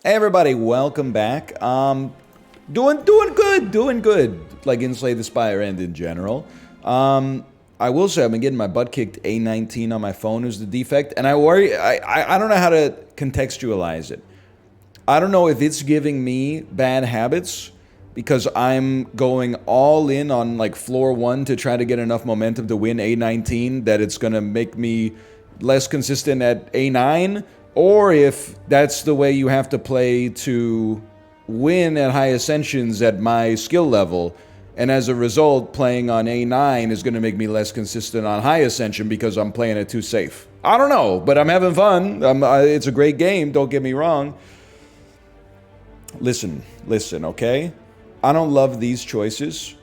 Hey everybody, welcome back. Doing good. Like in Slay the Spire and in general. I will say I've been getting my butt kicked. A19 on my phone is the defect, and I worry. I don't know how to contextualize it. I don't know if it's giving me bad habits because I'm going all in on like floor one to try to get enough momentum to win A19 that it's gonna make me less consistent at A9, or if that's the way you have to play to win at high ascensions at my skill level. And as a result, playing on A9 is going to make me less consistent on high ascension because I'm playing it too safe. I don't know, but I'm having fun. It's a great game, don't get me wrong. Listen, okay? I don't love these choices.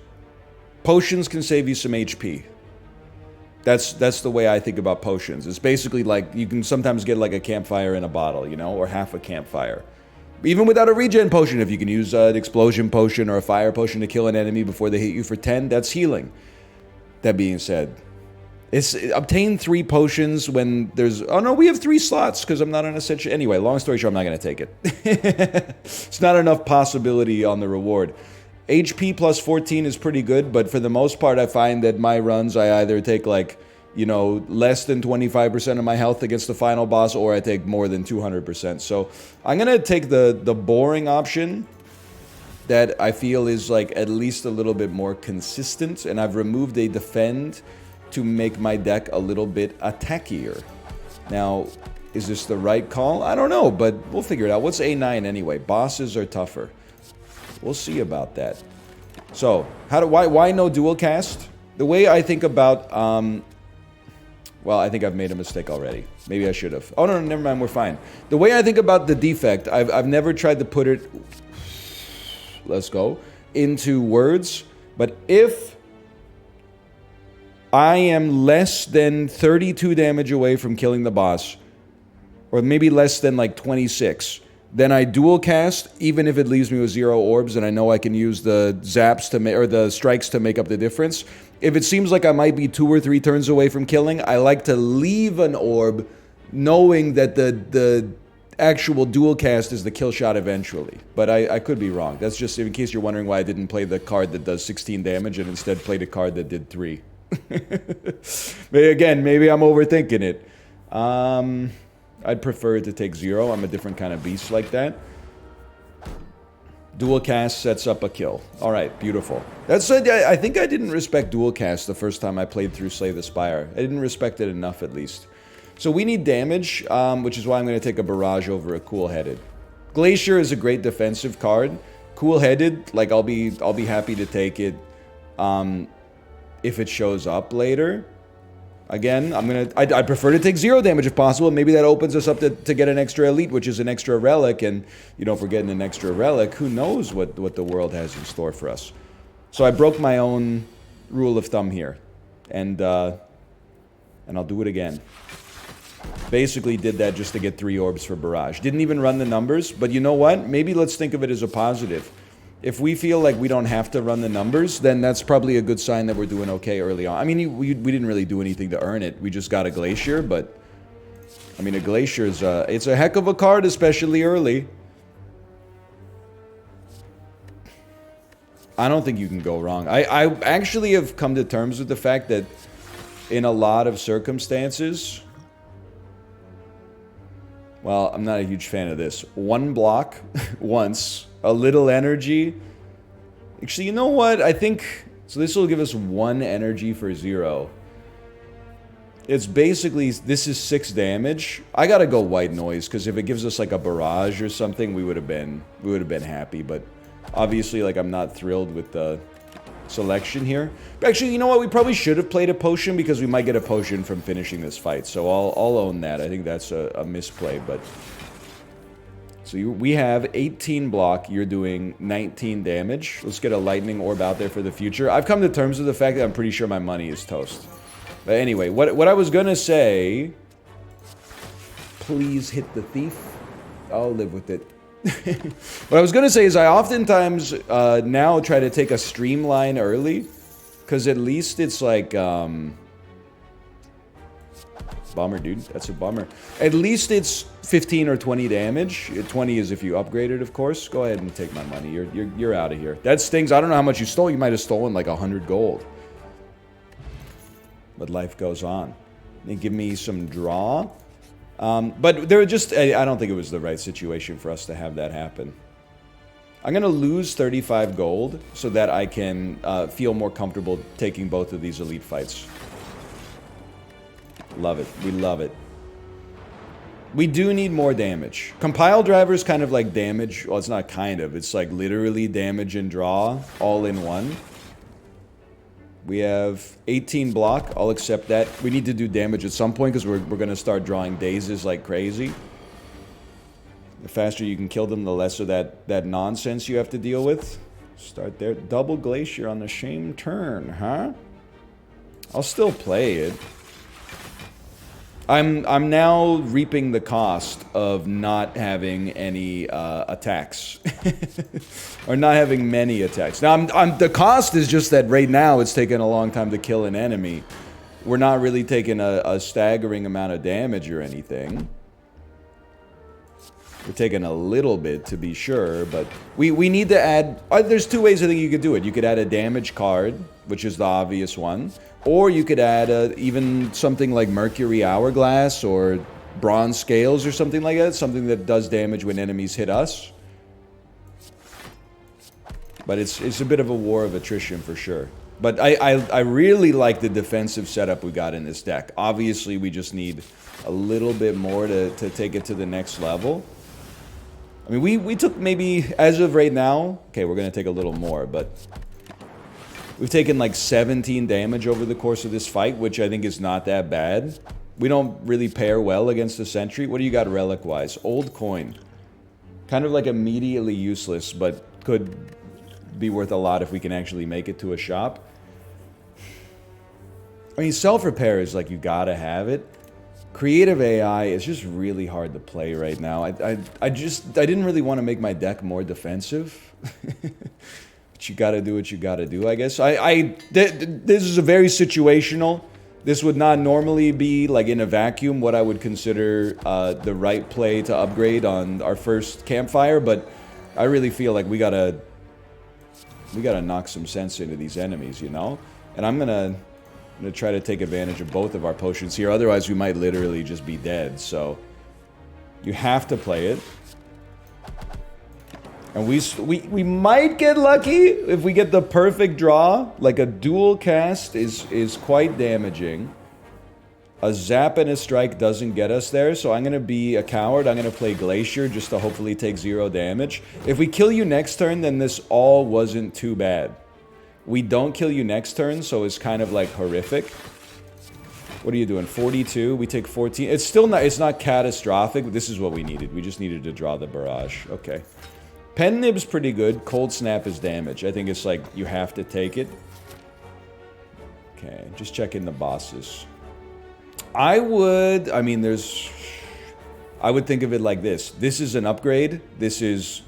Potions can save you some HP. That's the way I think about potions. It's basically like you can sometimes get like a campfire in a bottle, you know, or half a campfire. Even without a regen potion, if you can use an explosion potion or a fire potion to kill an enemy before they hit you for 10, that's healing. That being said, it's obtain 3 potions when there's... Oh no, we have 3 slots because I'm not an ascension. Anyway, long story short, I'm not going to take it. It's not enough possibility on the reward. HP plus 14 is pretty good, but for the most part, I find that my runs, I either take like, you know, less than 25% of my health against the final boss, or I take more than 200%. So I'm going to take the boring option that I feel is like at least a little bit more consistent, and I've removed a defend to make my deck a little bit attackier. Now, is this the right call? I don't know, but we'll figure it out. What's A9 anyway? Bosses are tougher. We'll see about that. So, why no dual cast? The way I think about, well, I think I've made a mistake already. Maybe I should have. Oh, no, never mind, we're fine. The way I think about the defect, I've never tried to put it, let's go, into words, but if I am less than 32 damage away from killing the boss, or maybe less than like 26, then I dual cast, even if it leaves me with 0 orbs, and I know I can use the zaps to or the strikes to make up the difference. If it seems like I might be 2 or 3 turns away from killing, I like to leave an orb, knowing that the actual dual cast is the kill shot eventually. But I could be wrong. That's just in case you're wondering why I didn't play the card that does 16 damage and instead played a card that did 3. Again, maybe I'm overthinking it. I'd prefer it to take 0. I'm a different kind of beast like that. Dual cast sets up a kill. Alright, beautiful. That's I think I didn't respect dual cast the first time I played through Slay the Spire. I didn't respect it enough, at least. So we need damage, which is why I'm going to take a Barrage over a Cool-Headed. Glacier is a great defensive card. Cool-Headed, like, I'll be happy to take it if it shows up later. Again, I'd prefer to take 0 damage if possible. Maybe that opens us up to get an extra elite, which is an extra relic. And, you know, if we're getting an extra relic, who knows what the world has in store for us. So I broke my own rule of thumb here. And I'll do it again. Basically did that just to get 3 orbs for Barrage. Didn't even run the numbers, but you know what? Maybe let's think of it as a positive. If we feel like we don't have to run the numbers, then that's probably a good sign that we're doing okay early on. I mean, we didn't really do anything to earn it. We just got a Glacier, but... I mean, a Glacier is it's a heck of a card, especially early. I don't think you can go wrong. I actually have come to terms with the fact that in a lot of circumstances... Well, I'm not a huge fan of this. 1 block, once, a little energy. Actually, you know what? I think... So this will give us 1 energy for 0. It's basically... This is 6 damage. I gotta go White Noise, because if it gives us like a Barrage or something, we would have been happy. But obviously, like, I'm not thrilled with the selection here. But actually, you know what? We probably should have played a potion because we might get a potion from finishing this fight. So I'll own that. I think that's a misplay, but... So we have 18 block. You're doing 19 damage. Let's get a lightning orb out there for the future. I've come to terms with the fact that I'm pretty sure my money is toast. But anyway, what I was gonna say... Please hit the thief. I'll live with it. What I was gonna say is I oftentimes now try to take a streamline early, because at least it's like Bummer, dude. That's a bummer. At least it's 15 or 20 damage. 20 is if you upgrade it, of course. Go ahead and take my money. You're out of here. That stings. I don't know how much you stole. You might have stolen like 100 gold. But life goes on. They give me some draw. But there were just... I don't think it was the right situation for us to have that happen. I'm going to lose 35 gold so that I can feel more comfortable taking both of these elite fights. Love it. We love it. We do need more damage. Compile driver is kind of like damage. Well, it's not kind of. It's like literally damage and draw all in one. We have 18 block. I'll accept that. We need to do damage at some point because we're going to start drawing dazes like crazy. The faster you can kill them, the less of that nonsense you have to deal with. Start there. Double Glacier on the same turn, huh? I'll still play it. I'm now reaping the cost of not having any attacks. Or not having many attacks. Now, the cost is just that right now it's taking a long time to kill an enemy. We're not really taking a staggering amount of damage or anything. We're taking a little bit to be sure, but we need to add... there's two ways I think you could do it. You could add a damage card, which is the obvious one. Or you could add even something like Mercury Hourglass or Bronze Scales or something like that. Something that does damage when enemies hit us. But it's a bit of a war of attrition for sure. But I really like the defensive setup we got in this deck. Obviously, we just need a little bit more to take it to the next level. I mean, we took maybe, as of right now... Okay, we're going to take a little more, but... We've taken like 17 damage over the course of this fight, which I think is not that bad. We don't really pair well against the Sentry. What do you got relic-wise? Old Coin. Kind of like immediately useless, but could be worth a lot if we can actually make it to a shop. I mean, self-repair is like you gotta have it. Creative AI is just really hard to play right now. I didn't really want to make my deck more defensive. But you gotta do what you gotta do, I guess. This is a very situational. This would not normally be, like, in a vacuum, what I would consider the right play to upgrade on our first campfire, but I really feel like we gotta knock some sense into these enemies, you know? And I'm gonna try to take advantage of both of our potions here, otherwise we might literally just be dead, so... You have to play it. And we might get lucky if we get the perfect draw. Like a dual cast is quite damaging. A zap and a strike doesn't get us there, so I'm going to be a coward. I'm going to play Glacier just to hopefully take 0 damage. If we kill you next turn, then this all wasn't too bad. We don't kill you next turn, so it's kind of like horrific. What are you doing? 42? We take 14. It's still not, it's not catastrophic, but this is what we needed. We just needed to draw the barrage. Okay. Pen Nib's pretty good. Cold Snap is damage. I think it's like you have to take it. Okay, just check in the bosses. I would think of it like this. This is an upgrade. This is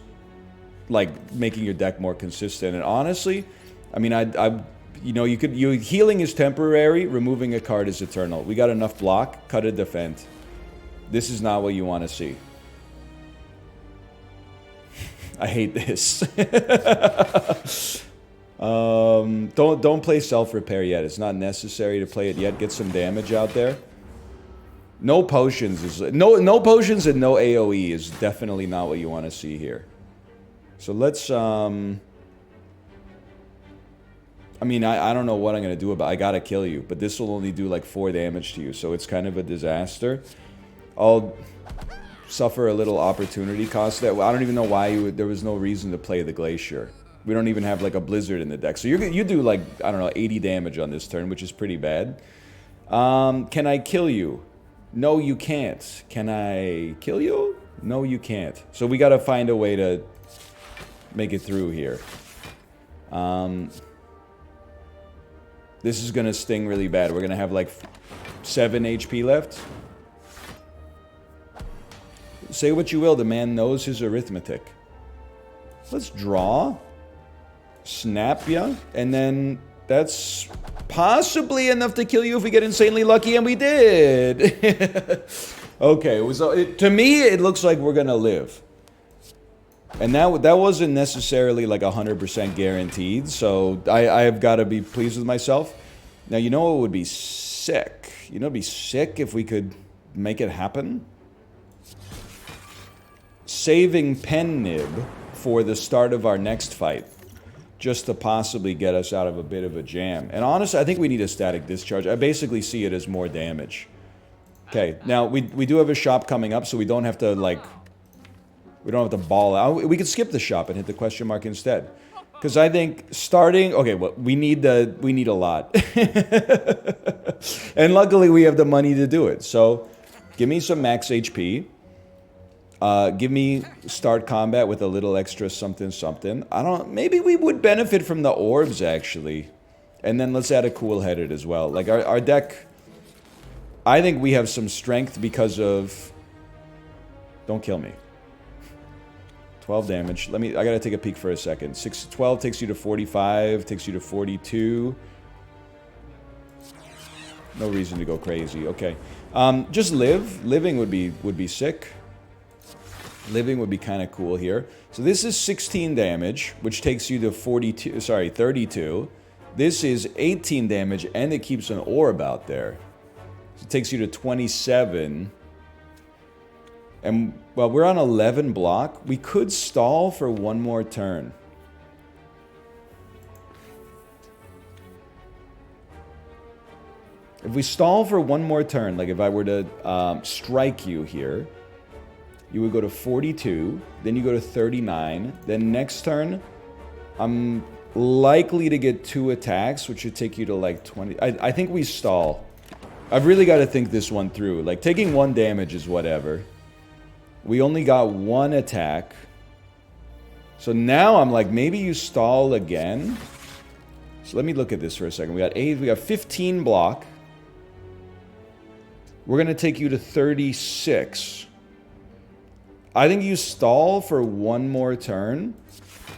like making your deck more consistent. And honestly, I mean, you know, healing is temporary. Removing a card is eternal. We got enough block. Cut a defend. This is not what you want to see. I hate this. Don't play self-repair yet. It's not necessary to play it yet. Get some damage out there. No potions is no potions and no AoE is definitely not what you want to see here. So let's I mean, I don't know what I'm gonna do about it. I gotta kill you, but this will only do like 4 damage to you, so it's kind of a disaster. I'll suffer a little opportunity cost that I don't even know why there was no reason to play the Glacier. We don't even have like a Blizzard in the deck. So you do like, I don't know, 80 damage on this turn, which is pretty bad. Can I kill you? No, you can't. Can I kill you? No, you can't. So we gotta find a way to make it through here. This is gonna sting really bad. We're gonna have like 7 HP left. Say what you will, the man knows his arithmetic. Let's draw. Snap ya. And then That's possibly enough to kill you if we get insanely lucky, and we did. Okay, to me, it looks like we're gonna live. And that wasn't necessarily like 100% guaranteed, so I have got to be pleased with myself. Now, you know what would be sick? You know what would be sick if we could make it happen? Saving pen nib for the start of our next fight, just to possibly get us out of a bit of a jam. And honestly, I think we need a static discharge. I basically see it as more damage. Okay, now we do have a shop coming up, so we don't have to like... We don't have to ball out. We could skip the shop and hit the question mark instead. Because I think starting... Okay, well, we need a lot. And luckily we have the money to do it. So, give me some max HP. Give me start combat with a little extra something something. Maybe we would benefit from the orbs, actually. And then let's add a cool-headed as well. Like, our deck... I think we have some strength because of... Don't kill me. 12 damage. I gotta take a peek for a second. 6 to 12 takes you to 45, takes you to 42. No reason to go crazy. Okay. Just live. Living would be sick. Living would be kind of cool here. So this is 16 damage, which takes you to 32. This is 18 damage, and it keeps an orb out there. So it takes you to 27. And, well, we're on 11 block. We could stall for one more turn. If we stall for one more turn, like if I were to strike you here, you would go to 42, then you go to 39, then next turn, I'm likely to get 2 attacks, which should take you to like 20. I think we stall. I've really got to think this one through. Like, taking 1 damage is whatever. We only got 1 attack. So now I'm like, maybe you stall again. So let me look at this for a second. We got 15 block. We're going to take you to 36. I think you stall for 1 more turn,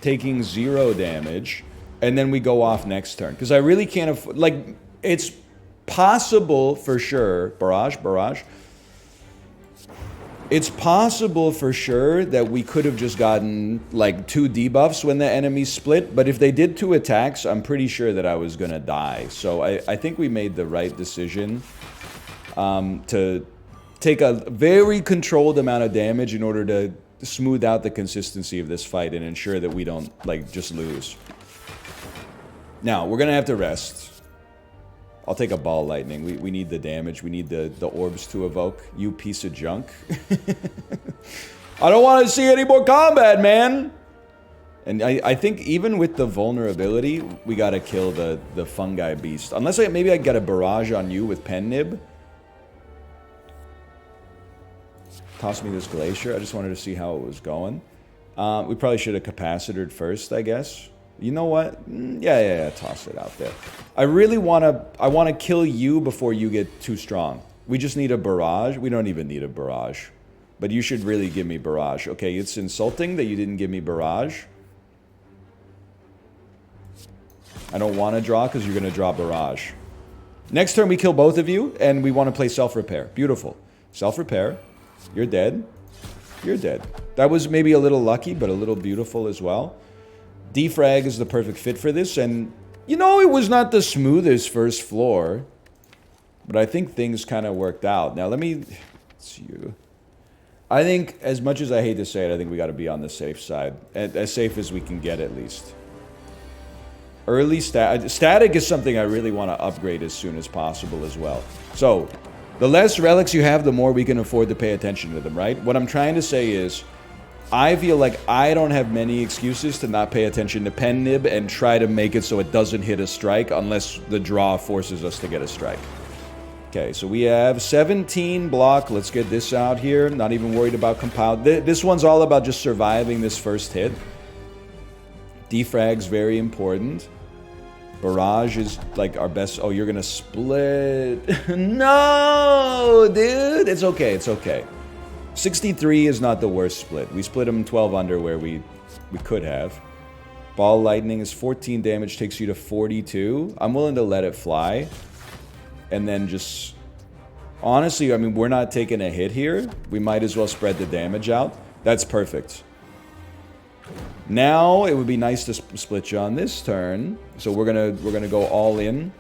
taking 0 damage, and then we go off next turn. Because I really can't afford... Like, it's possible for sure... Barrage. It's possible for sure that we could have just gotten, like, 2 debuffs when the enemies split, but if they did 2 attacks, I'm pretty sure that I was gonna die. So I think we made the right decision to take a very controlled amount of damage in order to smooth out the consistency of this fight and ensure that we don't, like, just lose. Now, we're gonna have to rest. I'll take a ball lightning. We need the damage. We need the orbs to evoke. You piece of junk. I don't want to see any more combat, man! And I think even with the vulnerability, we gotta kill the fungi beast. Unless maybe I get a barrage on you with pen nib. Toss me this glacier. I just wanted to see how it was going. We probably should have capacitored first, I guess. You know what? Yeah, toss it out there. I really want to kill you before you get too strong. We just need a barrage. We don't even need a barrage. But you should really give me barrage. Okay, it's insulting that you didn't give me barrage. I don't want to draw because you're going to draw barrage. Next turn we kill both of you, and we want to play self-repair. Beautiful. Self-repair. You're dead. You're dead. That was maybe a little lucky, but a little beautiful as well. Defrag is the perfect fit for this, and you know, it was not the smoothest first floor, but I think things kind of worked out. Now let's see you. I think, as much as I hate to say it, I think we got to be on the safe side, as safe as we can get at least. Early static is something I really want to upgrade as soon as possible as well. So, the less relics you have, the more we can afford to pay attention to them, right? What I'm trying to say is, I feel like I don't have many excuses to not pay attention to pen nib and try to make it so it doesn't hit a strike unless the draw forces us to get a strike. Okay, so we have 17 block. Let's get this out here. Not even worried about compound. This one's all about just surviving this first hit. Defrag's very important. Barrage is like our best. Oh, you're gonna split. No, dude. It's okay. It's okay. 63 is not the worst split. We split them 12 under where we could have. Ball lightning is 14 damage, takes you to 42. I'm willing to let it fly. And then just... Honestly, I mean, we're not taking a hit here. We might as well spread the damage out. That's perfect. Now, it would be nice to split you on this turn. So we're gonna go all in.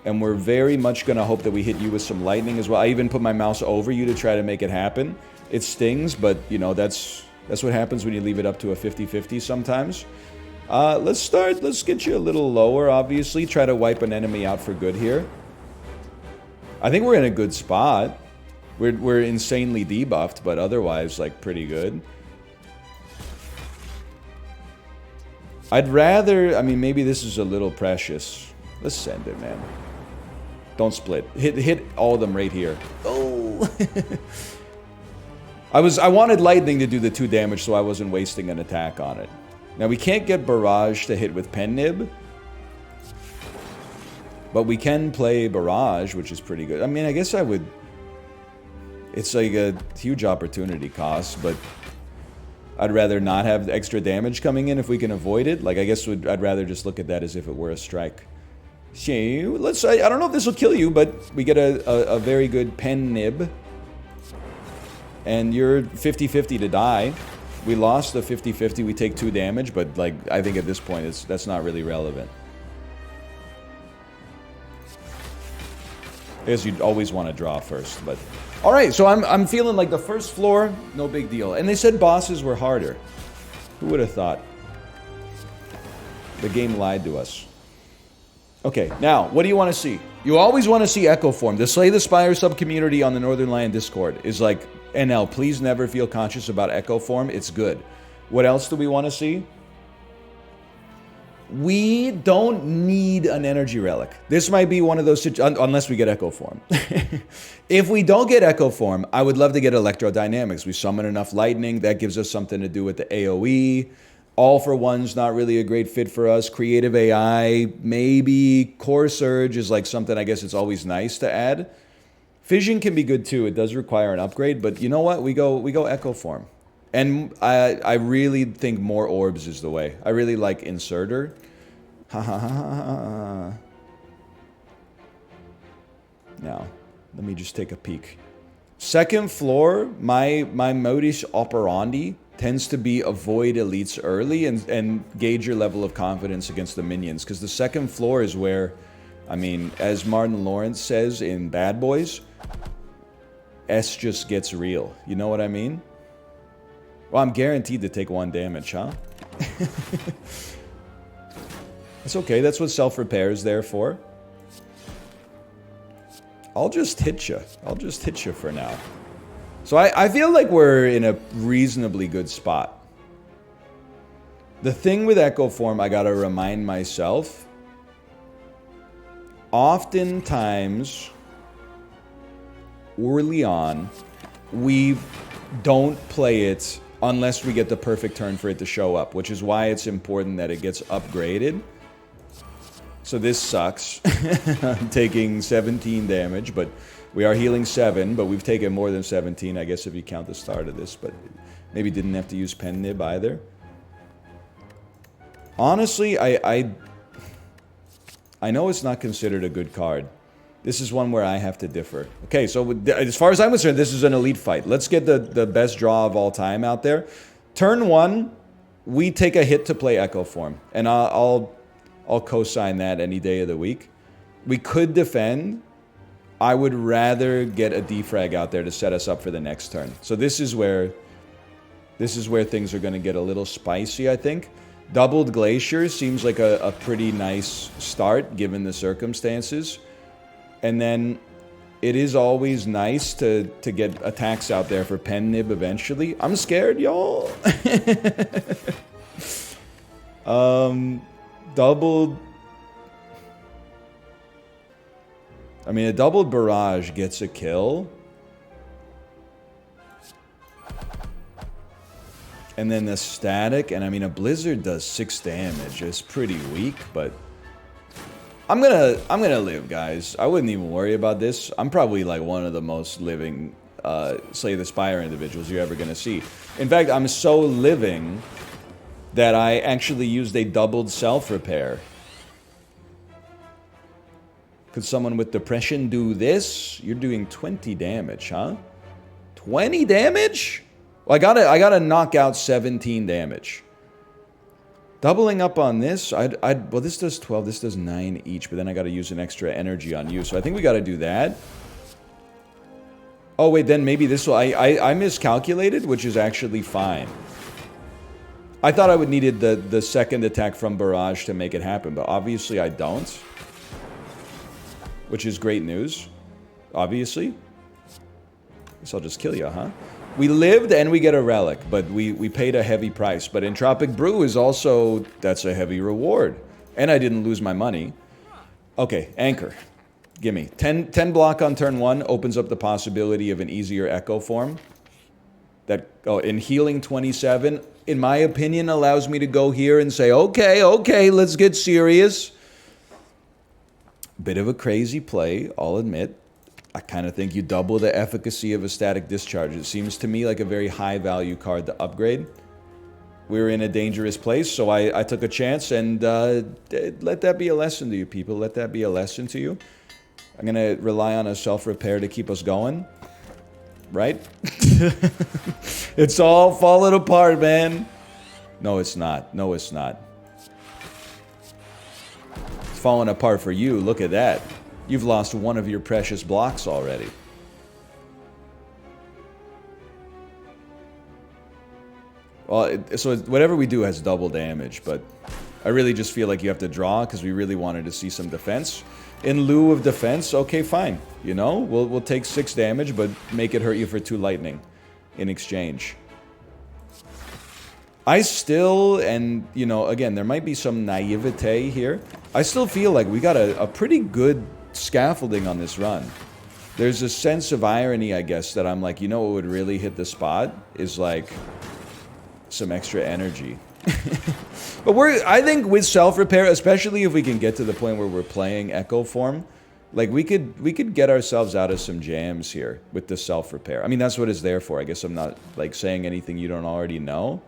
And we're very much gonna hope that we hit you with some lightning as well. I even put my mouse over you to try to make it happen. It stings, but, you know, that's what happens when you leave it up to a 50-50 sometimes. Let's get you a little lower, obviously. Try to wipe an enemy out for good here. I think we're in a good spot. We're insanely debuffed, but otherwise, like, pretty good. I'd rather... I mean, maybe this is a little precious. Let's send it, man. Don't split. Hit all of them right here. Oh! I wanted lightning to do the 2 damage, so I wasn't wasting an attack on it. Now, we can't get Barrage to hit with Pen Nib. But we can play Barrage, which is pretty good. I mean, I guess I would... It's like a huge opportunity cost, but... I'd rather not have extra damage coming in if we can avoid it. Like, I guess I'd rather just look at that as if it were a strike. So, let's... I don't know if this will kill you, but we get a very good Pen Nib. And you're 50-50 to die. We lost the 50-50, we take 2 damage, but, like, I think at this point, that's not really relevant. I guess you'd always want to draw first, but... Alright, so I'm feeling like the first floor, no big deal. And they said bosses were harder. Who would have thought? The game lied to us. Okay, now, what do you want to see? You always want to see Echo Form. The Slay the Spire sub-community on the Northern Lion Discord is like, NL, please never feel conscious about Echo Form. It's good. What else do we want to see? We don't need an energy relic. This might be one of those situations, unless we get Echo Form. If we don't get Echo Form, I would love to get Electrodynamics. We summon enough lightning. That gives us something to do with the AoE. All for One's not really a great fit for us. Creative AI, maybe. Core Surge is like something I guess it's always nice to add. Fission can be good too. It does require an upgrade, but you know what? We go Echo Form. And I really think more orbs is the way. I really like Inserter. Ha ha ha ha. Now, let me just take a peek. Second floor, my modus operandi tends to be avoid elites early and gauge your level of confidence against the minions. Because the second floor is where, I mean, as Martin Lawrence says in Bad Boys, S just gets real. You know what I mean? Well, I'm guaranteed to take 1 damage, huh? It's okay, that's what self-repair is there for. I'll just hit you. I'll just hit you for now. So I feel like we're in a reasonably good spot. The thing with Echo Form, I gotta remind myself, oftentimes, early on, we don't play it unless we get the perfect turn for it to show up, which is why it's important that it gets upgraded. So this sucks. I'm taking 17 damage, but we are healing 7, but we've taken more than 17, I guess, if you count the start of this, but maybe didn't have to use Pen Nib either. Honestly, I know it's not considered a good card. This is one where I have to differ. Okay, so as far as I'm concerned, this is an elite fight. Let's get the best draw of all time out there. Turn 1, we take a hit to play Echo Form, and I'll co-sign that any day of the week. We could defend. I would rather get a defrag out there to set us up for the next turn. So this is where things are going to get a little spicy, I think. Doubled Glacier seems like a pretty nice start given the circumstances. And then it is always nice to get attacks out there for Pen Nib eventually. I'm scared, y'all. Doubled... I mean, a doubled Barrage gets a kill. And then the static, and I mean, a Blizzard does 6 damage. It's pretty weak, but... I'm gonna live, guys. I wouldn't even worry about this. I'm probably like one of the most living Slay the Spire individuals you're ever gonna see. In fact, I'm so living that I actually used a doubled self-repair. Could someone with depression do this? You're doing 20 damage, huh? 20 damage? Well, I gotta knock out 17 damage. Doubling up on this, well, this does 12, this does 9 each, but then I gotta use an extra energy on you, so I think we gotta do that. Oh, wait, then maybe this will... I miscalculated, which is actually fine. I thought I would needed the second attack from Barrage to make it happen, but obviously I don't. Which is great news, obviously. Guess I'll just kill you, huh? We lived and we get a relic, but we paid a heavy price. But Entropic Brew is also... that's a heavy reward. And I didn't lose my money. Okay, Anchor. Gimme. 10 block on turn 1 opens up the possibility of an easier Echo form. That, in Healing 27, in my opinion, allows me to go here and say, okay, let's get serious. Bit of a crazy play, I'll admit. I kind of think you double the efficacy of a Static Discharge. It seems to me like a very high value card to upgrade. We were in a dangerous place, so I took a chance, and let that be a lesson to you people. Let that be a lesson to you. I'm going to rely on a self-repair to keep us going. Right? It's all falling apart, man. No, it's not. No, it's not. It's falling apart for you. Look at that. You've lost one of your precious blocks already. Well, so whatever we do has double damage, but I really just feel like you have to draw because we really wanted to see some defense. In lieu of defense, okay, fine. You know, we'll take 6 damage, but make it hurt you for 2 lightning in exchange. I still, and, you know, again, there might be some naivete here. I still feel like we got a pretty good scaffolding on this run. There's a sense of irony, I guess, that I'm like, you know what would really hit the spot? Is like some extra energy. But I think with self-repair, especially if we can get to the point where we're playing Echo form, like we could get ourselves out of some jams here with the self-repair. I mean, that's what it's there for. I guess I'm not like saying anything you don't already know.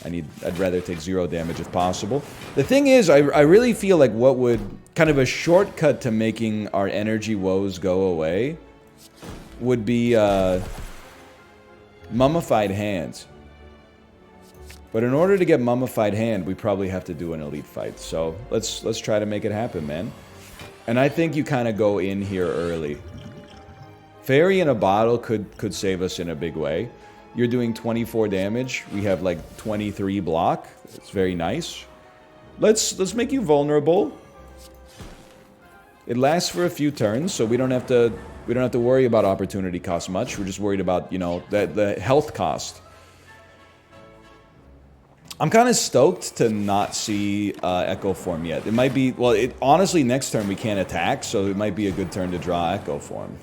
I'd rather take 0 damage if possible. The thing is, I really feel like what would kind of a shortcut to making our energy woes go away would be Mummified Hands. But in order to get Mummified Hand, we probably have to do an elite fight. So let's try to make it happen, man. And I think you kind of go in here early. Fairy in a bottle could save us in a big way. You're doing 24 damage. We have like 23 block. It's very nice. Let's make you vulnerable. It lasts for a few turns, so we don't have to worry about opportunity cost much. We're just worried about, you know, the health cost. I'm kind of stoked to not see Echo form yet. It might be, well, honestly, next turn we can't attack, so it might be a good turn to draw Echo form.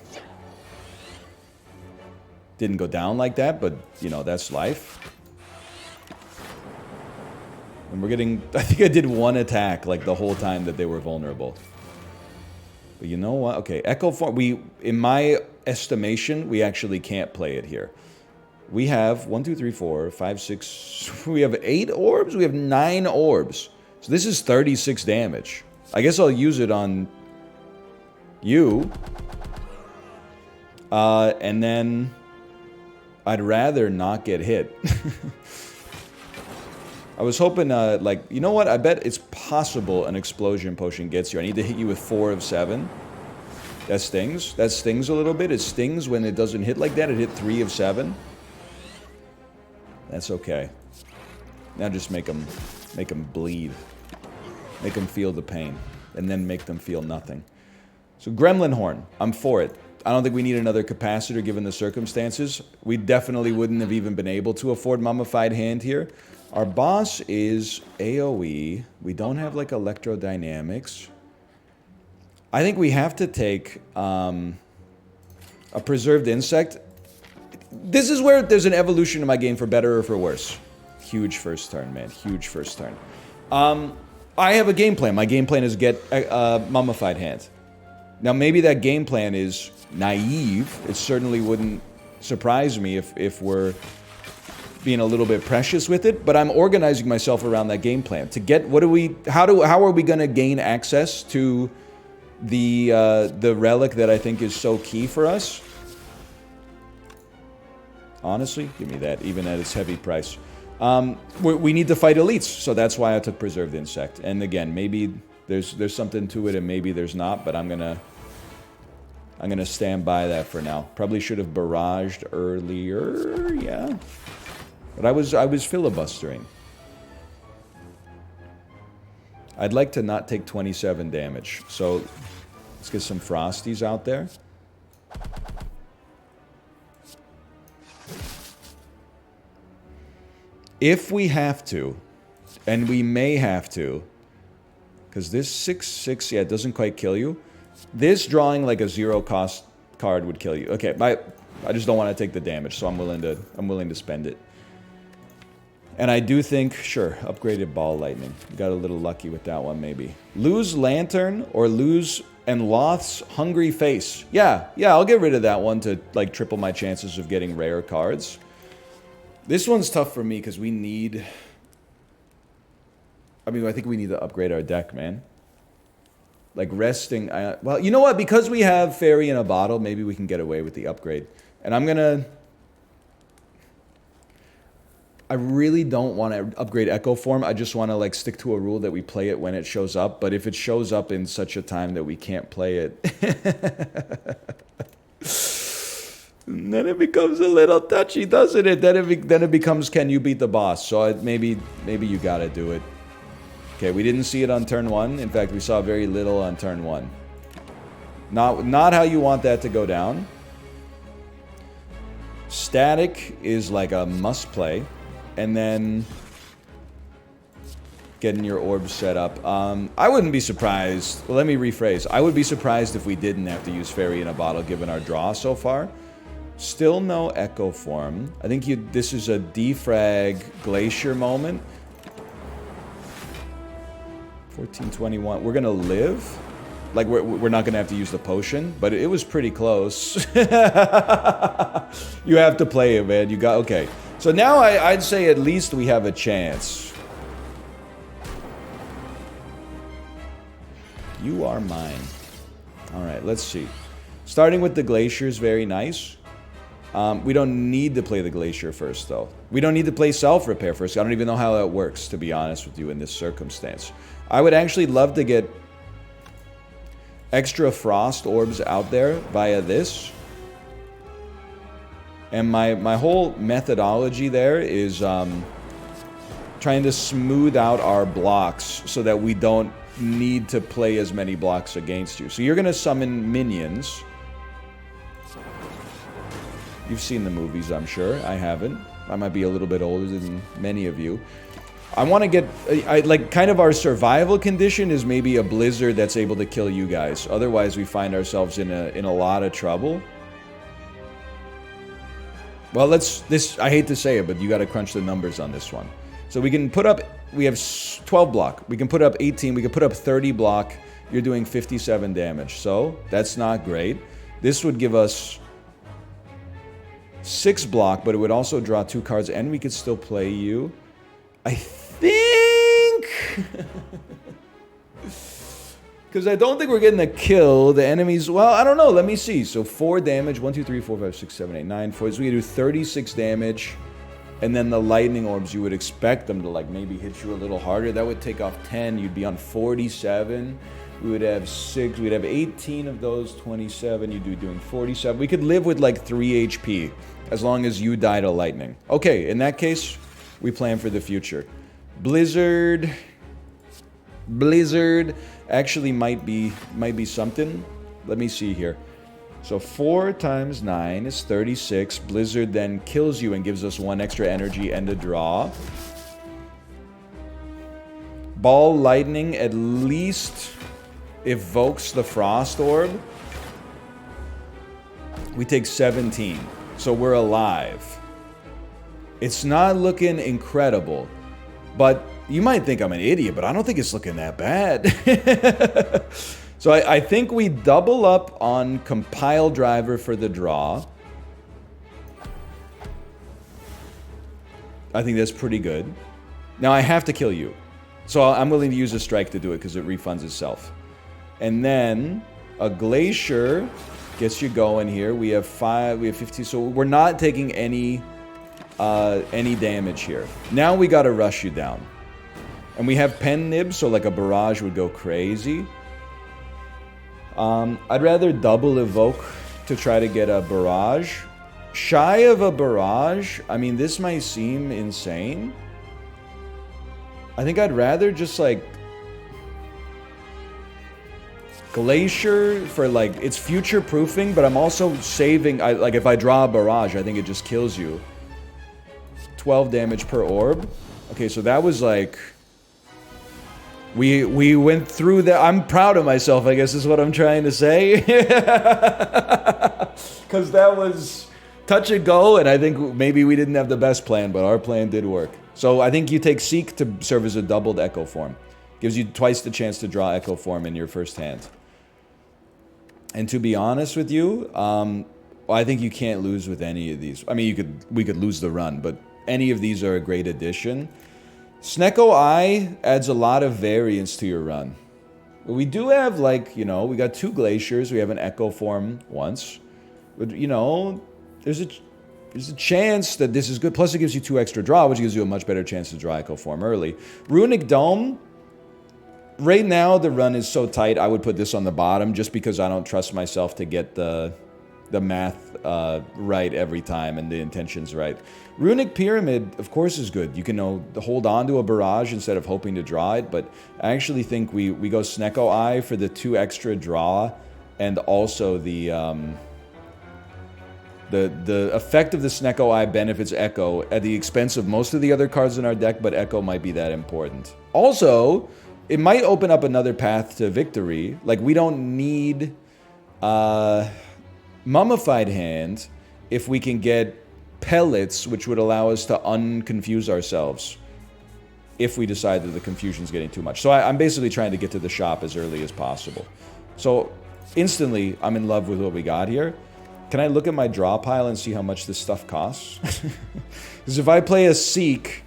Didn't go down like that, but, you know, that's life. And we're getting, I think I did 1 attack, like, the whole time that they were vulnerable. But you know what? Okay, Echo form, in my estimation, we actually can't play it here. We have 1, 2, 3, 4, 5, 6. We have 8 orbs. We have 9 orbs. So this is 36 damage. I guess I'll use it on you. And then I'd rather not get hit. I was hoping, like, you know what? I bet it's possible an explosion potion gets you. I need to hit you with 4 of 7. That stings. That stings a little bit. It stings when it doesn't hit like that. It hit 3 of 7. That's okay. Now just make them bleed. Make them feel the pain. And then make them feel nothing. So Gremlin Horn. I'm for it. I don't think we need another capacitor given the circumstances. We definitely wouldn't have even been able to afford Mummified Hand here. Our boss is AoE. We don't have like electrodynamics. I think we have to take a Preserved Insect. This is where there's an evolution in my game for better or for worse. Huge first turn, man. Huge first turn. I have a game plan. My game plan is get Mummified Hand. Now, maybe that game plan is naive. It certainly wouldn't surprise me if we're being a little bit precious with it, but I'm organizing myself around that game plan to get how are we going to gain access to the relic that I think is so key for us. Honestly, give me that, even at its heavy price. We need to fight elites, so that's why I took Preserved Insect. And again, maybe there's something to it, and maybe there's not, but I'm gonna stand by that for now. Probably should have barraged earlier, yeah. But I was filibustering. I'd like to not take 27 damage, so let's get some Frosties out there. If we have to, and we may have to, because this 6/6, yeah, it doesn't quite kill you. This drawing like a 0-cost card would kill you. Okay, I just don't want to take the damage, so I'm willing to spend it. And I do think, sure, upgraded Ball Lightning. Got a little lucky with that one, maybe. Lose Lantern or lose and Loth's Hungry Face. Yeah, I'll get rid of that one to like triple my chances of getting rare cards. This one's tough for me because we need... I mean, I think we need to upgrade our deck, man. Like resting... well, you know what? Because we have Fairy in a Bottle, maybe we can get away with the upgrade. And I'm gonna... I really don't want to upgrade Echo Form. I just want to like stick to a rule that we play it when it shows up. But if it shows up in such a time that we can't play it, then it becomes a little touchy, doesn't it? Then it becomes, can you beat the boss? So maybe you gotta do it. Okay, we didn't see it on turn 1. In fact, we saw very little on turn 1. Not how you want that to go down. Static is like a must play. And then getting your orbs set up. I wouldn't be surprised. Well, let me rephrase. I would be surprised if we didn't have to use Fairy in a Bottle given our draw so far. Still no Echo Form. I think this is a defrag Glacier moment. 1421. We're going to live. Like, we're not going to have to use the potion, but it was pretty close. You have to play it, man. You got... Okay. So now I'd say at least we have a chance. You are mine. Alright, let's see. Starting with the Glacier is very nice. We don't need to play the Glacier first, though. We don't need to play Self-Repair first. I don't even know how that works, to be honest with you, in this circumstance. I would actually love to get extra Frost Orbs out there via this. And my whole methodology there is trying to smooth out our blocks so that we don't need to play as many blocks against you. So you're going to summon minions. You've seen the movies, I'm sure. I haven't. I might be a little bit older than many of you. I want to get... like, kind of our survival condition is maybe a blizzard that's able to kill you guys. Otherwise, we find ourselves in a lot of trouble. Well, I hate to say it, but you got to crunch the numbers on this one. So we can put up, we have 12 block. We can put up 18, we can put up 30 block. You're doing 57 damage. So that's not great. This would give us 6 block, but it would also draw 2 cards, and we could still play you. I think... Because I don't think we're getting a kill. The enemies... Well, I don't know. Let me see. So 4 damage. 1, 2, 3, 4, 5, 6, 7, 8, 9. 4. So we can do 36 damage. And then the lightning orbs, you would expect them to like maybe hit you a little harder. That would take off 10. You'd be on 47. We would have 6. We'd have 18 of those. 27. You'd be doing 47. We could live with like 3 HP as long as you die to lightning. Okay, in that case, we plan for the future. Blizzard actually might be something. Let me see here. So 4 times 9 is 36. Blizzard then kills you and gives us 1 extra energy and a draw. Ball Lightning at least evokes the Frost Orb. We take 17. So we're alive. It's not looking incredible, but you might think I'm an idiot, but I don't think it's looking that bad. So I think we double up on Compile Driver for the draw. I think that's pretty good. Now I have to kill you. So I'm willing to use a strike to do it because it refunds itself. And then a glacier gets you going here. We have 5, we have 15, so we're not taking any damage here. Now we gotta rush you down. And we have pen nibs, so like a barrage would go crazy. I'd rather double evoke to try to get a barrage. Shy of a barrage, I mean, this might seem insane. I think I'd rather just like Glacier for like, it's future proofing, but I'm also saving, like if I draw a barrage, I think it just kills you. 12 damage per orb. Okay, so that was like, we went through that. I'm proud of myself, I guess is what I'm trying to say. Because that was touch and go, and I think maybe we didn't have the best plan, but our plan did work. So I think you take Seek to serve as a doubled Echo Form. Gives you twice the chance to draw Echo Form in your first hand. And to be honest with you, I think you can't lose with any of these. I mean, we could lose the run, but any of these are a great addition. Snecko Eye adds a lot of variance to your run. We do have, like, you know, we got 2 Glaciers. We have an Echo Form once. But, you know, there's a chance that this is good. Plus, it gives you 2 extra draw, which gives you a much better chance to draw Echo Form early. Runic Dome. Right now, the run is so tight, I would put this on the bottom just because I don't trust myself to get the math right every time and the intentions right. Runic Pyramid, of course, is good. You can hold on to a barrage instead of hoping to draw it, but I actually think we go Snecko Eye for the 2 extra draw and also the effect of the Snecko Eye benefits Echo at the expense of most of the other cards in our deck, but Echo might be that important. Also, it might open up another path to victory. Like, we don't need Mummified Hand if we can get Pellets, which would allow us to unconfuse ourselves if we decide that the confusion's getting too much. So I'm basically trying to get to the shop as early as possible. So instantly, I'm in love with what we got here. Can I look at my draw pile and see how much this stuff costs? Because if I play a Seek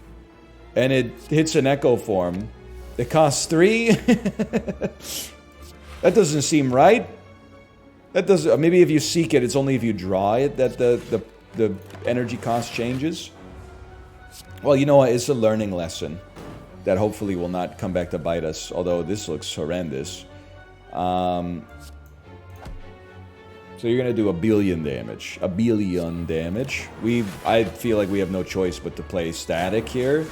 and it hits an Echo Form, it costs 3? That doesn't seem right. That doesn't. Maybe if you Seek it, it's only if you draw it that the energy cost changes. Well, you know what? It's a learning lesson that hopefully will not come back to bite us. Although this looks horrendous. So you're gonna do 1 billion damage. 1 billion damage. I feel like we have no choice but to play static here.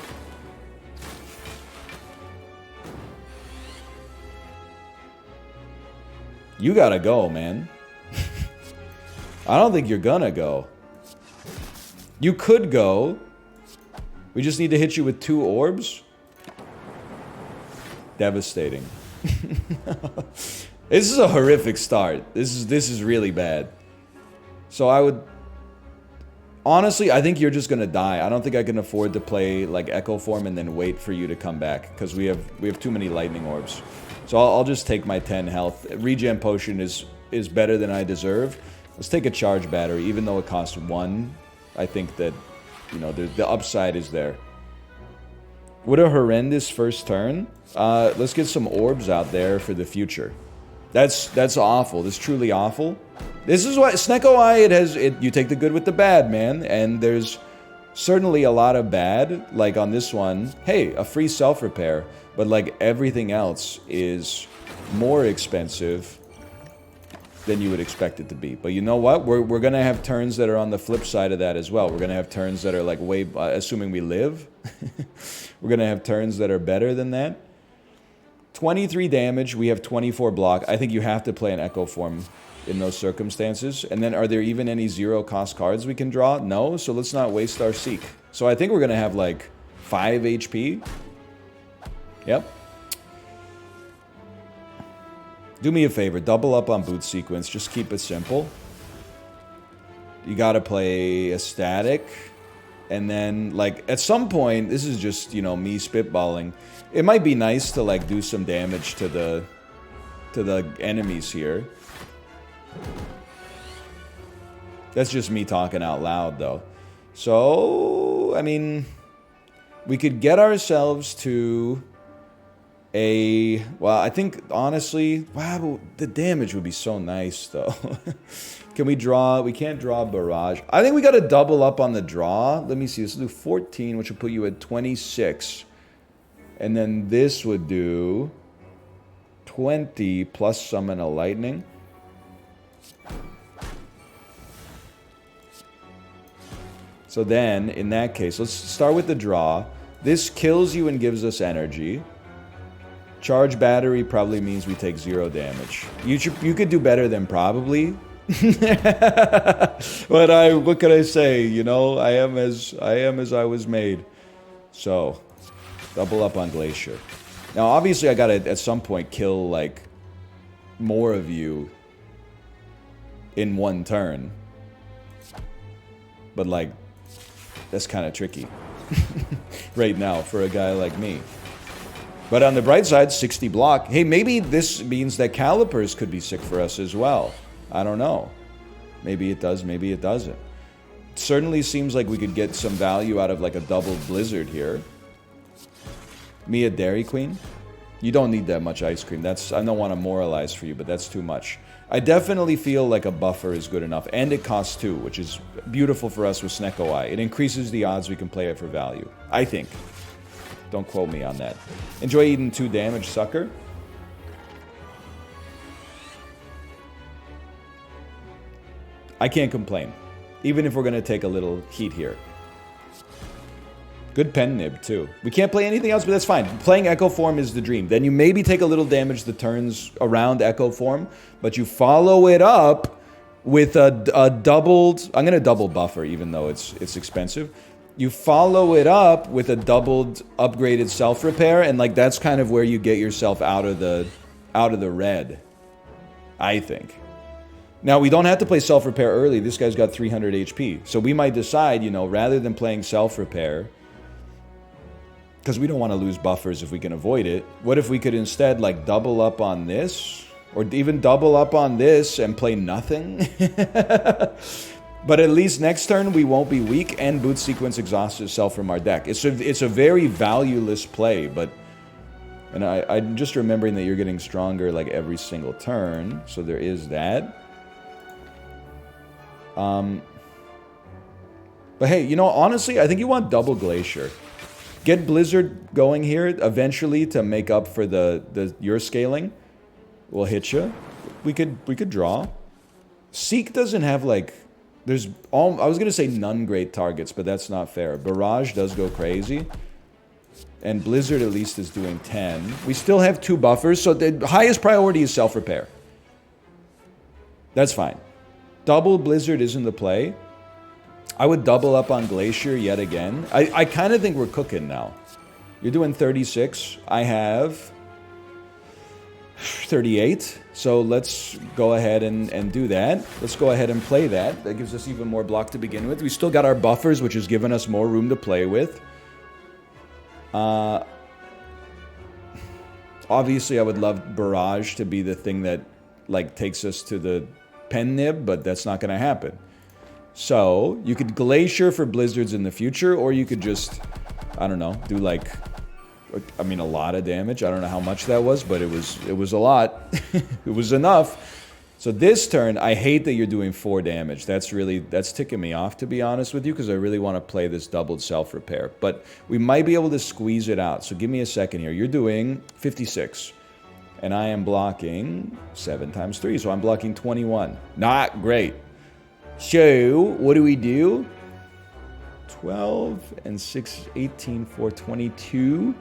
You gotta go, man. I don't think you're gonna go. You could go. We just need to hit you with 2 orbs. Devastating. This is a horrific start. This is really bad. So I would... Honestly, I think you're just gonna die. I don't think I can afford to play like Echo Form and then wait for you to come back. Because we have too many lightning orbs. So I'll just take my 10 health. Regen Potion is better than I deserve. Let's take a Charge Battery. Even though it costs 1, I think that, you know, the upside is there. What a horrendous first turn. Let's get some orbs out there for the future. That's awful. That's truly awful. This is what Snecko Eye, you take the good with the bad, man. And there's certainly a lot of bad. Like on this one, hey, a free self-repair. But like everything else is more expensive than you would expect it to be. But you know what? We're gonna have turns that are on the flip side of that as well. We're gonna have turns that are like way, assuming we live. We're gonna have turns that are better than that. 23 damage, we have 24 block. I think you have to play an Echo Form in those circumstances. And then are there even any 0-cost cards we can draw? No, so let's not waste our Seek. So I think we're gonna have like 5 HP. Yep. Do me a favor, double up on boot sequence. Just keep it simple. You gotta play a static. And then, like, at some point, this is just, you know, me spitballing. It might be nice to, like, do some damage to the enemies here. That's just me talking out loud, though. So, I mean, We could get ourselves to a... Well, I think, honestly... Wow, the damage would be so nice, though. Can we draw? We can't draw barrage. I think we got to double up on the draw. Let me see. This will do 14, which will put you at 26. And then this would do 20 plus summon a lightning. So then, in that case, let's start with the draw. This kills you and gives us energy. Charge battery probably means we take 0 damage. You could do better than probably. But what can I say? You know, I am as I was made. So, double up on Glacier. Now, obviously, I gotta at some point kill like more of you in one turn. But like, that's kind of tricky right now for a guy like me. But on the bright side, 60 block. Hey, maybe this means that Calipers could be sick for us as well. I don't know. Maybe it does, maybe it doesn't. It certainly seems like we could get some value out of like a double Blizzard here. Me a Dairy Queen? You don't need that much ice cream. I don't want to moralize for you, but that's too much. I definitely feel like a buffer is good enough. And it costs 2, which is beautiful for us with Snecko Eye. It increases the odds we can play it for value. I think. Don't quote me on that. Enjoy eating 2 damage, sucker. I can't complain. Even if we're going to take a little heat here. Good pen nib, too. We can't play anything else, but that's fine. Playing Echo Form is the dream. Then you maybe take a little damage the turns around Echo Form, but you follow it up with a doubled... I'm going to double buffer, even though it's expensive. You follow it up with a doubled upgraded self-repair, and like that's kind of where you get yourself out of the red. I think. Now, we don't have to play self-repair early. This guy's got 300 HP. So we might decide, you know, rather than playing self-repair, because we don't want to lose buffers if we can avoid it, what if we could instead, like, double up on this? Or even double up on this and play nothing? But at least next turn, we won't be weak, and Boot Sequence exhausts itself from our deck. It's a very valueless play, but... And I'm just remembering that you're getting stronger, like, every single turn. So there is that. But hey, you know, honestly, I think you want double Glacier. Get Blizzard going here eventually to make up for your scaling. We'll hit you. We could draw. Seek doesn't have like... I was going to say none great targets, but that's not fair. Barrage does go crazy. And Blizzard at least is doing 10. We still have 2 buffers, so the highest priority is self-repair. That's fine. Double Blizzard isn't the play. I would double up on Glacier yet again. I kind of think we're cooking now. You're doing 36. I have 38. So let's go ahead and do that. Let's go ahead and play that. That gives us even more block to begin with. We still got our buffers, which has given us more room to play with. Obviously, I would love Barrage to be the thing that like takes us to the pen nib, but that's not going to happen. So, you could Glacier for Blizzards in the future, or you could just, I don't know, do like, I mean, a lot of damage. I don't know how much that was, but it was a lot. It was enough. So this turn, I hate that you're doing 4 damage. That's ticking me off, to be honest with you, because I really want to play this doubled self-repair. But we might be able to squeeze it out. So give me a second here. You're doing 56. And I am blocking 7 times 3, so I'm blocking 21. Not great. So, what do? 12 and 6, 18, 4, 22.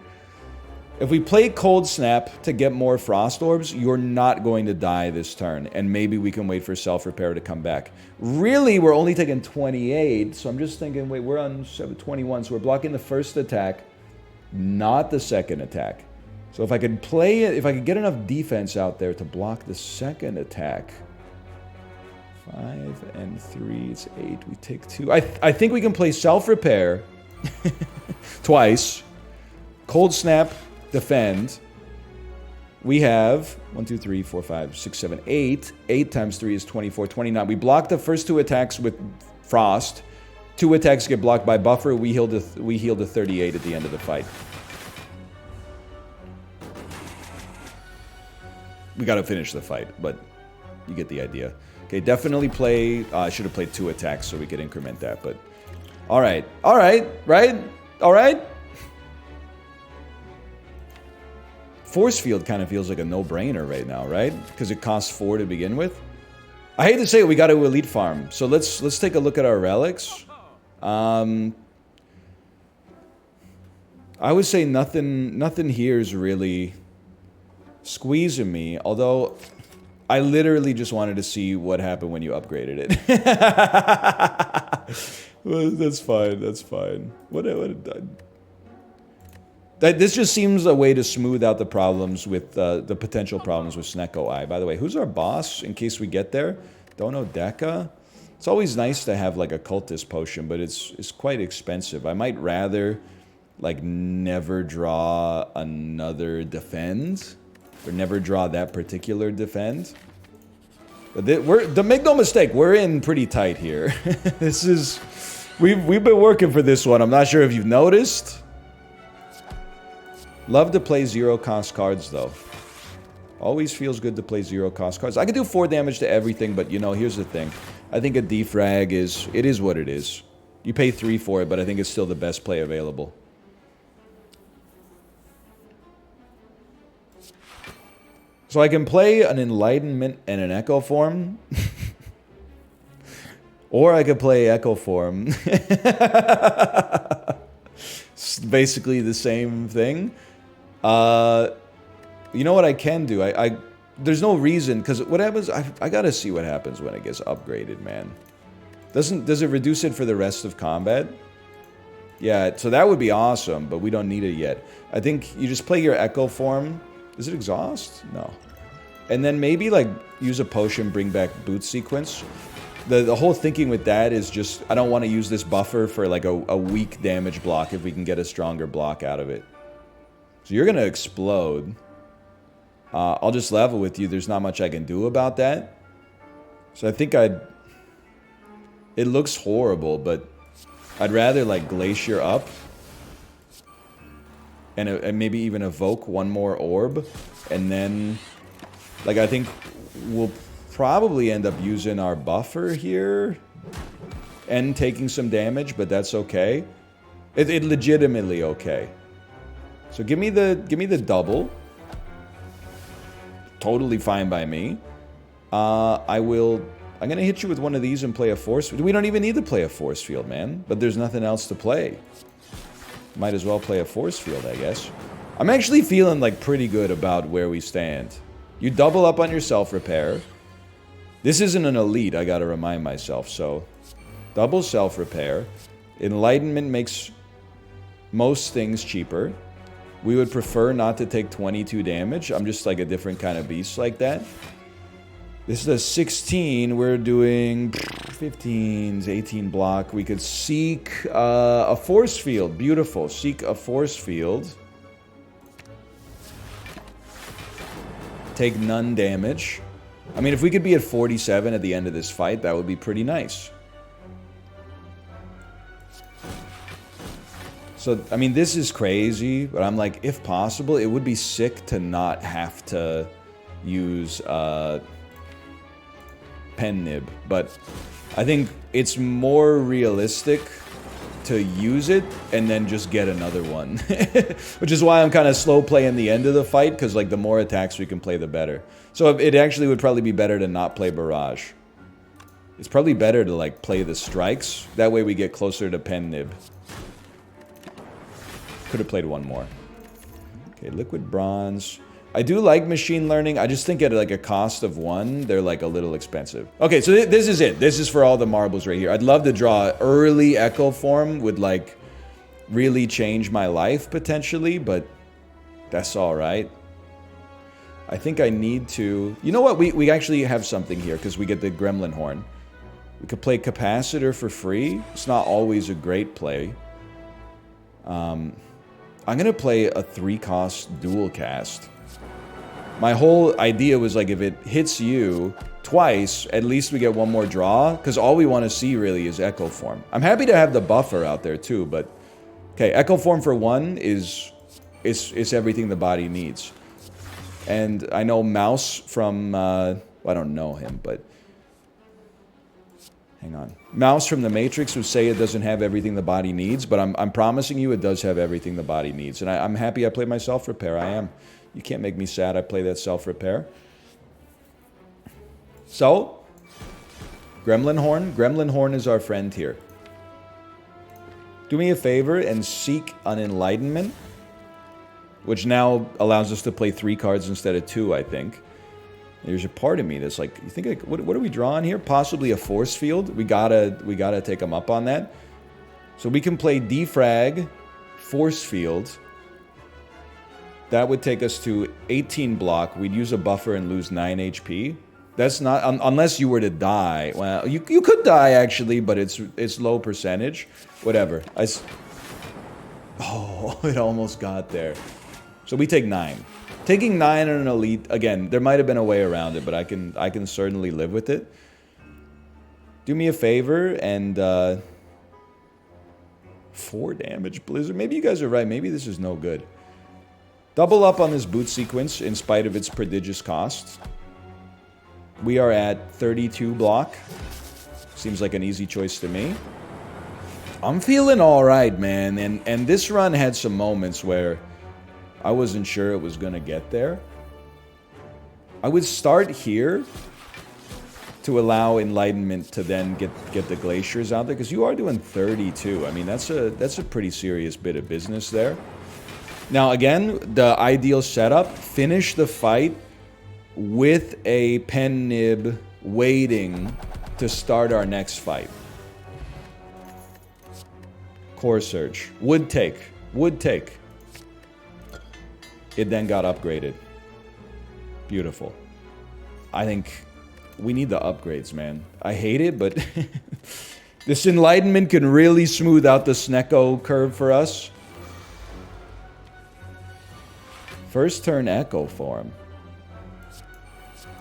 If we play Cold Snap to get more Frost Orbs, you're not going to die this turn. And maybe we can wait for Self-Repair to come back. Really, we're only taking 28, so I'm just thinking, wait, we're on 21, so we're blocking the first attack, not the second attack. So if I could play it, if I could get enough defense out there to block the second attack... 5 and 3, it's 8. We take 2. I think we can play Self-Repair twice. Cold Snap, defend. We have 1, 2, 3, 4, 5, 6, 7, 8. 8 times 3 is 24, 29. We block the first 2 attacks with Frost. 2 attacks get blocked by buffer. We heal to 38 at the end of the fight. We gotta finish the fight, but you get the idea. Okay, definitely play... I should have played 2 attacks so we could increment that, but... Alright, alright, right? Alright? Force Field kind of feels like a no-brainer right now, right? Because it costs 4 to begin with. I hate to say it, we got to elite farm. So let's take a look at our relics. I would say nothing here is really squeezing me, although I literally just wanted to see what happened when you upgraded it. Well, that's fine, that's fine. This just seems a way to smooth out the problems with, the potential problems with Snecko Eye. By the way, who's our boss, in case we get there? Dono Deca? It's always nice to have, like, a cultist potion, but it's quite expensive. I might rather, like, never draw another defend, or never draw that particular defend. But make no mistake, we're in pretty tight here. This is... We've been working for this one. I'm not sure if you've noticed. Love to play 0-cost cards, though. Always feels good to play 0-cost cards. I can do 4 damage to everything, but, you know, here's the thing. I think a defrag is... It is what it is. You pay 3 for it, but I think it's still the best play available. So I can play an Enlightenment and an Echo Form. Or I could play Echo Form. It's basically the same thing. You know what I can do? There's no reason, because what happens... I gotta see what happens when it gets upgraded, man. Does it reduce it for the rest of combat? Yeah, so that would be awesome, but we don't need it yet. I think you just play your Echo Form. Is it exhaust? No. And then maybe, like, use a potion, bring back boot sequence. The whole thinking with that is just, I don't want to use this buffer for, like, a weak damage block if we can get a stronger block out of it. So you're going to explode. I'll just level with you. There's not much I can do about that. So I think It looks horrible, but I'd rather, like, Glacier up. And maybe even evoke one more orb. And then, like, I think we'll probably end up using our buffer here. And taking some damage, but that's okay. It legitimately okay. So give me the double. Totally fine by me. I'm gonna hit you with one of these and play a force. We don't even need to play a force field, man. But there's nothing else to play. Might as well play a force field, I guess. I'm actually feeling, like, pretty good about where we stand. You double up on your self-repair. This isn't an elite, I gotta remind myself, so... Double self-repair. Enlightenment makes most things cheaper. We would prefer not to take 22 damage. I'm just, like, a different kind of beast like that. This is a 16. We're doing 15s, 18 block. We could seek a force field. Beautiful. Seek a force field. Take none damage. I mean, if we could be at 47 at the end of this fight, that would be pretty nice. So, I mean, this is crazy, but I'm like, if possible, it would be sick to not have to use pen nib. But I think it's more realistic to use it and then just get another one. Which is why I'm kind of slow playing the end of the fight, because, like, the more attacks we can play, the better. So it actually would probably be better to not play Barrage. It's probably better to, like, play the strikes. That way we get closer to pen nib. Could have played one more. Okay, liquid bronze. I do like machine learning. I just think at, like, a cost of 1, they're, like, a little expensive. Okay, so this is it. This is for all the marbles right here. I'd love to draw early Echo Form would, like, really change my life, potentially, but that's all right. I think I need to... You know what? We actually have something here, because we get the Gremlin Horn. We could play Capacitor for free. It's not always a great play. I'm going to play a 3-cost dual cast. My whole idea was, like, if it hits you, twice, at least we get one more draw, because all we want to see really is Echo Form. I'm happy to have the buffer out there too, but okay, Echo Form for 1 is everything the body needs. And I know Mouse from, well, I don't know him, but hang on. Mouse from the Matrix would say it doesn't have everything the body needs, but I'm promising you it does have everything the body needs. And I'm happy I played my self-repair. I am. You can't make me sad I play that self-repair. So, Gremlin Horn. Gremlin Horn is our friend here. Do me a favor and seek an Enlightenment, which now allows us to play 3 cards instead of 2, I think. There's a part of me that's like, you think, what are we drawing here? Possibly a force field. We gotta take them up on that. So we can play defrag, force field. That would take us to 18 block. We'd use a buffer and lose 9 HP. That's not, unless you were to die. Well, you could die actually, but it's low percentage. Whatever. Oh, it almost got there. So we take 9. Taking 9 on an elite, again, there might have been a way around it, but I can certainly live with it. Do me a favor and 4 damage Blizzard. Maybe you guys are right. Maybe this is no good. Double up on this boot sequence in spite of its prodigious cost. We are at 32 block. Seems like an easy choice to me. I'm feeling alright, man. And this run had some moments where I wasn't sure it was going to get there. I would start here to allow Enlightenment to then get the Glaciers out there, because you are doing 32. I mean, that's a pretty serious bit of business there. Now, again, the ideal setup, finish the fight with a pen nib waiting to start our next fight. Core Surge. Would take. It then got upgraded. Beautiful. I think we need the upgrades, man. I hate it, but this Enlightenment can really smooth out the Snecko curve for us. First turn Echo Form.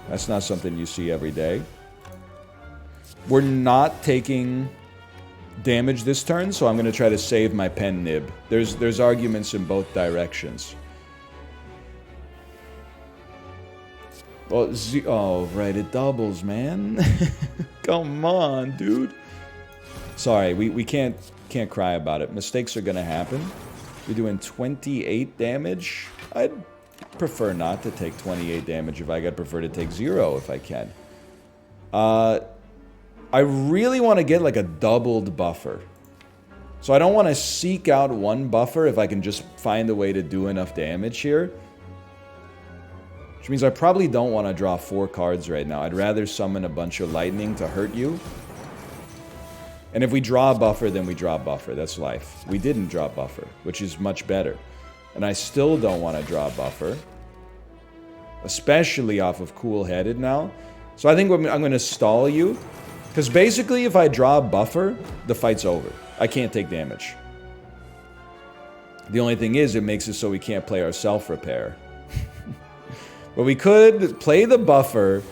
That's not something you see every day. We're not taking damage this turn, so I'm going to try to save my pen nib. There's arguments in both directions. Oh, right, it doubles, man. Come on, dude. Sorry, we can't cry about it. Mistakes are going to happen. We're doing 28 damage. I'd prefer not to take 28 damage if I could. Prefer to take 0 if I can. I really want to get like a doubled buffer. So I don't want to seek out one buffer if I can just find a way to do enough damage here. Which means I probably don't want to draw 4 cards right now. I'd rather summon a bunch of lightning to hurt you. And if we draw a buffer, then we draw a buffer. That's life. We didn't draw a buffer, which is much better. And I still don't want to draw a buffer. Especially off of Cool-Headed now. So I think I'm going to stall you. Because basically, if I draw a buffer, the fight's over. I can't take damage. The only thing is, it makes it so we can't play our self-repair. But we could play the buffer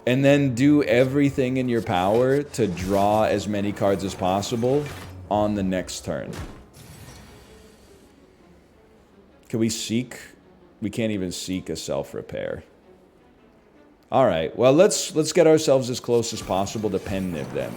and then do everything in your power to draw as many cards as possible on the next turn. Can we seek? We can't even seek a self-repair. All right, well, let's get ourselves as close as possible to pen nib then.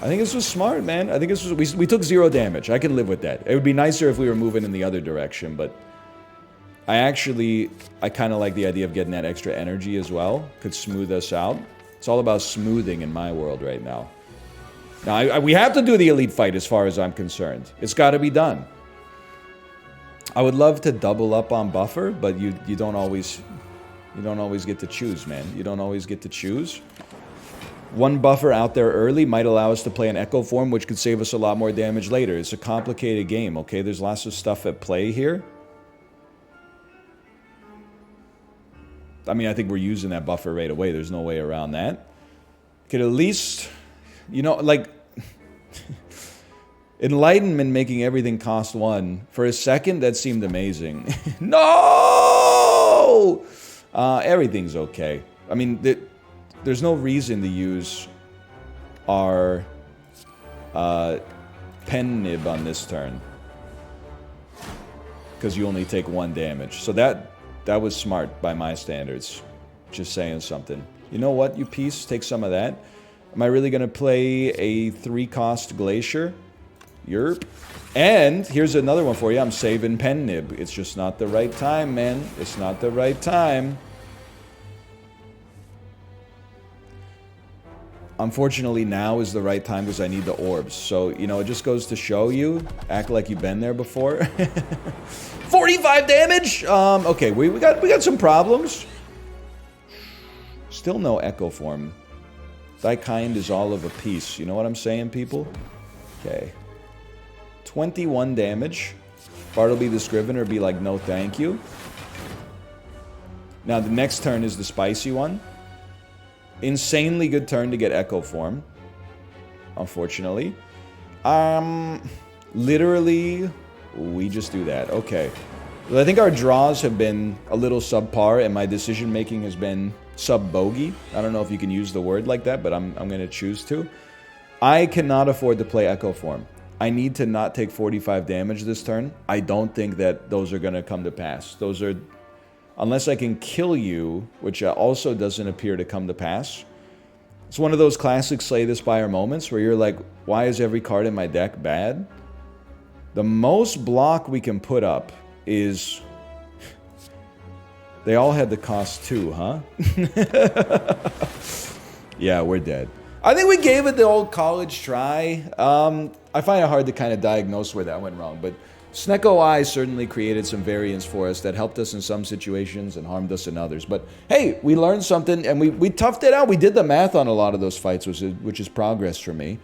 I think this was smart, man. I think this was... We took 0 damage. I can live with that. It would be nicer if we were moving in the other direction, but... I kind of like the idea of getting that extra energy as well. Could smooth us out. It's all about smoothing in my world right now. Now, we have to do the elite fight as far as I'm concerned. It's got to be done. I would love to double up on buffer, but you don't always get to choose, man. You don't always get to choose. One buffer out there early might allow us to play an Echo Form, which could save us a lot more damage later. It's a complicated game, okay? There's lots of stuff at play here. I mean, I think we're using that buffer right away. There's no way around that. Could at least, you know, like... Enlightenment making everything cost 1. For a second, that seemed amazing. No! Everything's okay. I mean, there's no reason to use our pen nib on this turn. Because you only take 1 damage. So that was smart by my standards. Just saying something. You know what, you piece? Take some of that. Am I really going to play a 3-cost Glacier? Yerp. And here's another one for you. I'm saving pen nib. It's just not the right time, man. It's not the right time. Unfortunately, now is the right time because I need the orbs. So, you know, it just goes to show you. Act like you've been there before. 45 damage? Okay, we got some problems. Still no Echo Form. Thy kind is all of a piece. You know what I'm saying, people? Okay. 21 damage. Bartleby the Scrivener be like, no thank you. Now, the next turn is the spicy one. Insanely good turn to get Echo Form. Unfortunately. Literally, we just do that. Okay. Well, I think our draws have been a little subpar, and my decision-making has been sub-bogey. I don't know if you can use the word like that, but I'm going to choose to. I cannot afford to play Echo Form. I need to not take 45 damage this turn. I don't think that those are going to come to pass. Those are... Unless I can kill you, which also doesn't appear to come to pass. It's one of those classic Slay the Spire moments where you're like, why is every card in my deck bad? The most block we can put up is... They all had the cost 2, huh? Yeah, we're dead. I think we gave it the old college try. I find it hard to kind of diagnose where that went wrong, but Snecko Eye certainly created some variants for us that helped us in some situations and harmed us in others. But hey, we learned something and we toughed it out. We did the math on a lot of those fights, which is progress for me.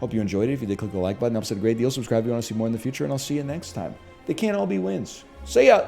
Hope you enjoyed it. If you did, click the like button. Helps out a great deal. Subscribe if you want to see more in the future, and I'll see you next time. They can't all be wins. See ya!